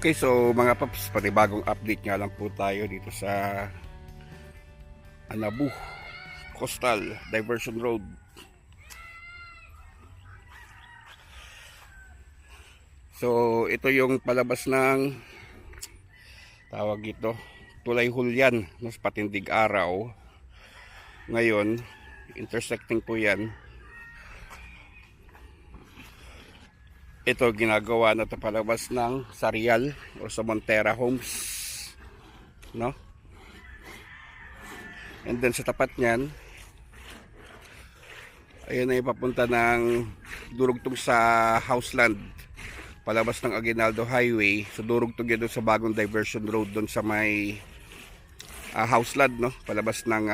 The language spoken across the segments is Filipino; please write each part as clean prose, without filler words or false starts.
Okay, so mga paps, panibagong update nga lang po tayo dito sa Anabu Coastal Diversion Road. So ito yung palabas ng tawag ito, Tulay Hulyan ng Patindig Araw. Ngayon, intersecting po yan. Ito ginagawa na ito palabas ng Sarial o sa Montera Homes, no? And then sa tapat niyan, ayun na ipapunta ng durugtong sa Houseland, palabas ng Aguinaldo Highway. So durugtong yan doon sa bagong diversion road doon sa may Houseland, no? Palabas ng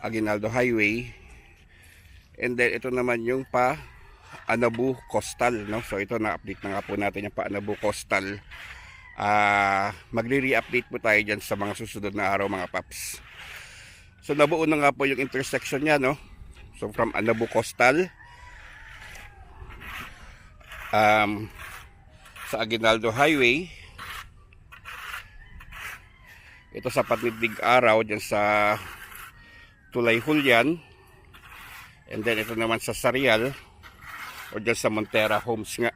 Aguinaldo Highway. And then ito naman yung Anabu Coastal, no? So ito na-update na nga po natin yung Anabu Coastal. Magre-re-update po tayo dyan sa mga susunod na araw, mga paps. So nabuo na nga po yung intersection niya, no? So from Anabu Coastal sa Aguinaldo Highway, ito sa Patindig Araw dyan sa Tulay Hulyan, and then ito naman sa Sarial o dyan sa Montera Homes nga.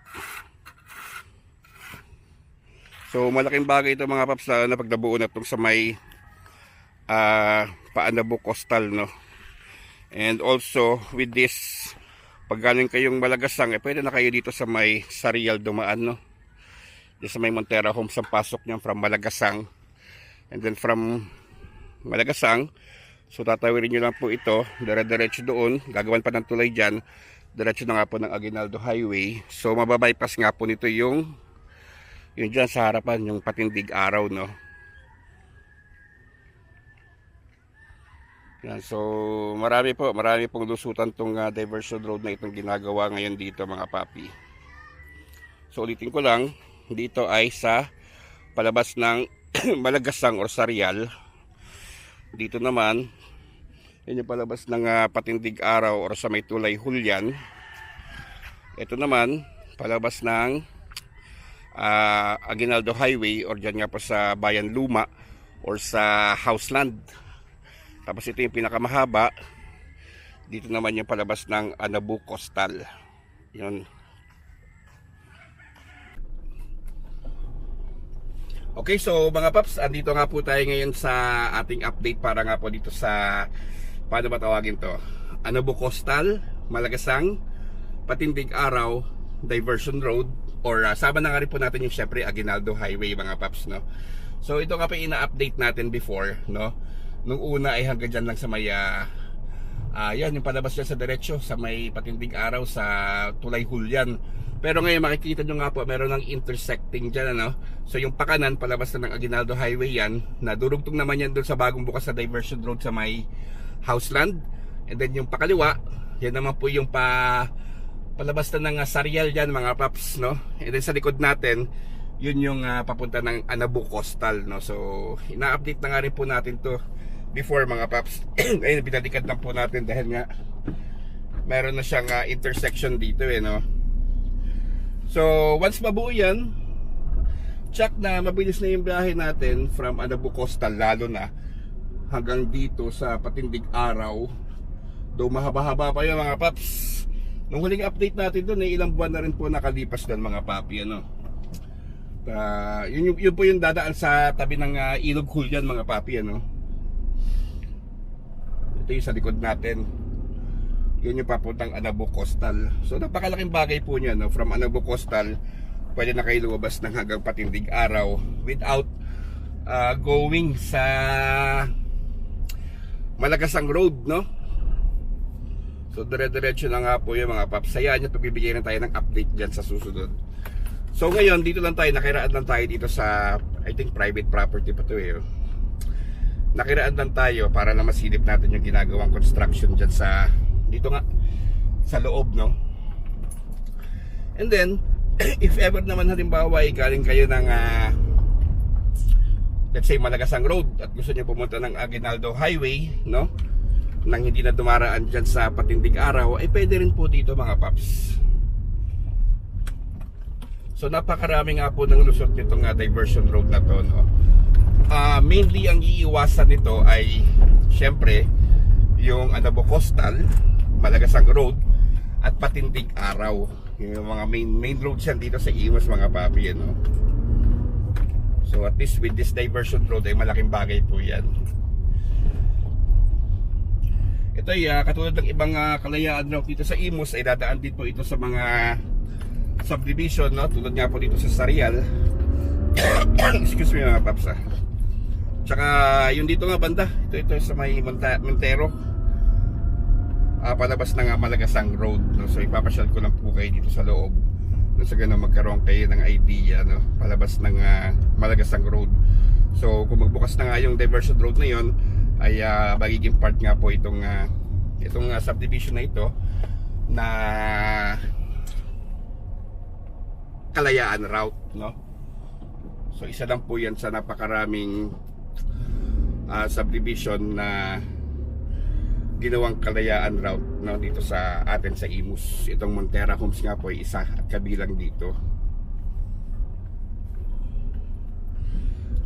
So malaking bagay ito, mga paps, na pagnabuo na itong sa may Anabu Coastal, no? And also with this, pag galing kayong Malagasang, pwede na kayo dito sa may Sarial dumaan, no? Dito sa may Montera Homes ang pasok niyan from Malagasang. And then from Malagasang, so tatawirin nyo lang po ito, dire-diretso doon, gagawan pa ng tulay dyan, diretso na nga po ng Aguinaldo Highway. So mababypass nga po nito yung dyan sa harapan, yung Patindig Araw, no? Yan, so marami pong lusutan tong diversion road na itong ginagawa ngayon dito, mga papi. So ulitin ko lang, dito ay sa palabas ng Malagasang or Sarial. Dito naman, yun yung palabas ng Patindig Araw or sa may Tulay Hulyan. Ito naman, palabas ng Aguinaldo Highway or dyan nga po sa Bayan Luma or sa Houseland. Tapos ito yung pinakamahaba. Dito naman yung palabas ng Anabu Coastal. Yun. Okay, so mga paps, andito nga po tayo ngayon sa ating update para nga po dito sa, paano ba tawagin to? Anabu Coastal, Malagasang, Patindig Araw, Diversion Road, or sama na nga rin po natin yung syempre Aguinaldo Highway, mga paps, no? So ito nga pa ina-update natin before, no? Nung una ay hanggang dyan lang sa may yan, yung palabas dyan sa diretsyo sa may Patindig Araw sa Tulay Hulyan. Pero ngayon makikita nyo nga po, meron ng intersecting dyan, ano? So yung pakanan, palabas na ng Aguinaldo Highway yan, na durugtong naman yan doon sa bagong bukas na diversion road sa may Houseland. And then yung pakaliwa, yan naman po yung palabas na ng Sarial dyan, mga paps, no? And then sa likod natin, yun yung papunta ng Anabu Coastal, no? So ina-update na nga rin po natin to before, mga paps. Ngayon binalikan lang po natin dahil nga meron na siyang intersection dito, no? So once mabuo yan, check na mabilis na yung biyahe natin from Anabu Coastal, lalo na hanggang dito sa Patindig Araw. Though mahaba-haba pa yun, mga paps. Nung huling update natin doon, ilang buwan na rin po nakalipas doon, mga papi, ano? Yun po yung dadaan sa tabi ng Ilog Hulyan, mga papi, ano? Ito yung sa likod natin. Yun yung papuntang Anabu Coastal. So napakalaking bagay po niya, no? From Anabu Coastal, pwede na kayo lumabas ng hanggang Patindig Araw without going sa Malagasang Road, no? So dire-diretso na nga po yung mga paps. Sayaan nyo, pagbibigyan na tayo ng update dyan sa susunod. So ngayon, dito lang tayo, nakiraan lang tayo dito sa, I think private property pa to, eh. Nakiraan lang tayo para na masilip natin yung ginagawang construction dyan sa, dito nga sa loob, no? And then if ever naman halimbawa galing kayo ng let's say Malagasang Road at gusto niyo pumunta ng Aguinaldo Highway, no? Nang hindi na dumaraan dyan sa Patindig Araw, ay pwede rin po dito, mga paps. So napakarami nga po ng lusot nitong diversion road na to, no? Mainly ang iiwasan nito ay syempre yung Anabo Coastal, Malagasang Road at Patindig Araw. Yung mga main roads yan dito sa Imus, mga papi, no? So at least with this diversion road ay malaking bagay po yan. Ito ay katulad ng ibang kalayaan route dito sa Imus, ay dadaan din po ito sa mga subdivision, no? Tulad nga po dito sa Sarial. Excuse me, mga paps. Tsaka yung dito nga banda, ito sa may Montero, palabas na nga Malagasang Road, no? So ipapasyal ko lang po kayo dito sa loob, no? Sa ganun magkaroon kayo ng idea, no? Palabas ng Malagasang Road. So kung magbukas na nga yung diversion road na yon, ay magiging part nga po itong subdivision na ito na Kalayaan route, no? So isa lang po yan sa napakaraming subdivision na ginawang Kalayaan route, no, dito sa atin sa Imus. Itong Montera Homes nga po ay isa at kabilang dito.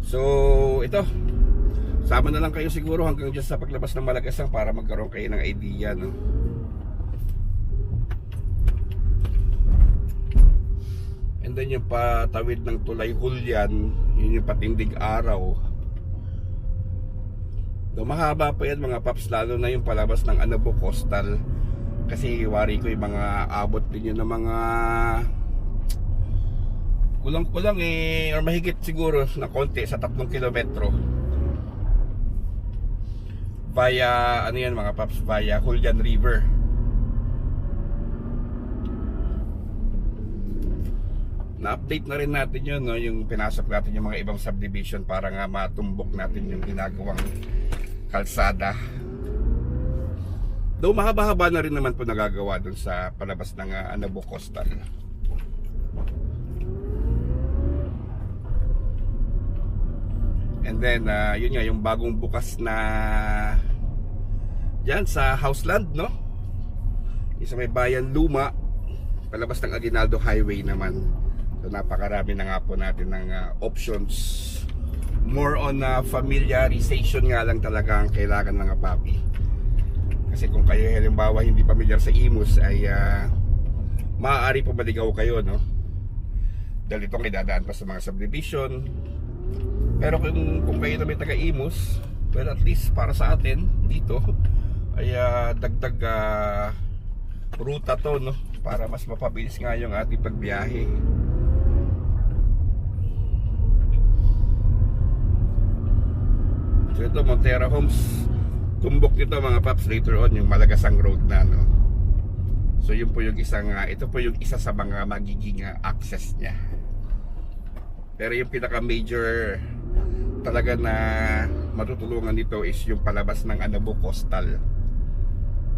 So ito, sama na lang kayo siguro hanggang dyan sa paglabas ng Malagasang para magkaroon kayo ng idea, no? And then yung patawid ng Tulay Hulyan, yun yung Patindig Araw. So, mahaba pa yan, mga paps, lalo na yung palabas ng Anabo Coastal. Kasi wari ko yung mga abot din yun ng mga kulang-kulang or mahigit siguro na konti sa 3 kilometro. Via, ano yan mga paps, via Hulyan River. Na-update na rin natin yun, no? Yung pinasok natin yung mga ibang subdivision para nga matumbok natin yung ginagawang kalsada. Though mahaba-haba na rin naman po nagagawa dun sa palabas ng Anabo Coastal. And then yun nga, yung bagong bukas na dyan sa Houseland, no? Isa may Bayan Luma, palabas ng Aguinaldo Highway naman. So napakarami na nga po natin ng options. More on familiarization nga lang talaga ang kailangan ng papi. Kasi kung kayo halimbawa hindi pamilyar sa Imus ay maaari po maligaw kayo, no? Dahil itong idadaan pa sa mga subdivision. Pero kung kayo na may taga Imus, well, at least para sa atin dito ay dagdag ruta to, no? Para mas mapabilis nga yung ating pagbiyahe. So ito, Montera Homes, tumbok nito mga paps later on yung Malagasang Road na, no? So yun po yung isang ito po yung isa sa mga magiging access niya. Pero yung pinaka major talaga na matutulungan nito is yung palabas ng Anabo Coastal.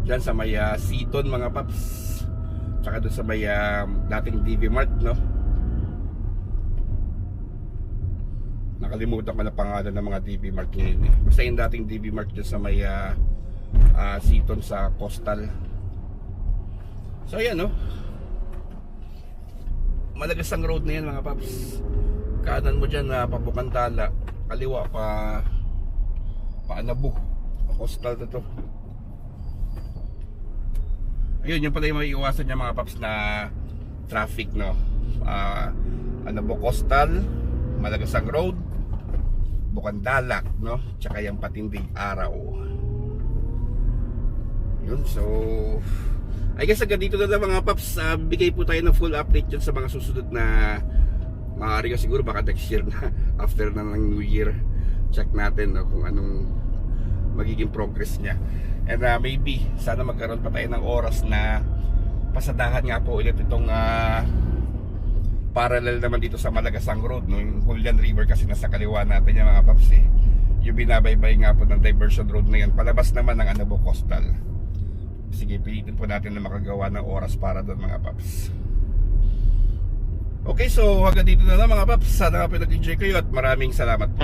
Diyan sa may Seaton mga paps, tsaka doon sa may dating DB Mart, no? Nakalimutan ko na pangalan ng mga DB Mart ngayon, eh. Basta yung dating DB Mart dyan sa may Seaton sa Coastal. So ayan, no? Malagasang Road na yan mga paps. Kanan mo dyan Pabukandala, kaliwa pa Anabo, Coastal na to. Ayun, yung pala yung maiiwasan niya mga paps na traffic, no? Anabo Coastal, Malagasang Road, Bukandala, no? Tsaka yung Patindig Araw. Yun, so I guess agad dito na lang mga paps. Bigay po tayo ng full update dyan sa mga susunod na maaari ka siguro baka next year na after na ng New Year. Check natin, no, kung anong magiging progress niya. And maybe sana magkaroon pa tayo ng oras na pasadahan nga po ulit itong parallel naman dito sa Malagasang Road, no? Yung Hulyan River kasi nasa kaliwa natin yung mga paps, eh. Yung binabaybay nga po ng diversion road na yan, palabas naman ng Anabo Coastal. Sige, pilitin po natin na makagawa ng oras para doon mga paps. Okay, so hanggang dito na lang mga paps. Sana nga po nag-enjoy kayo at maraming salamat po.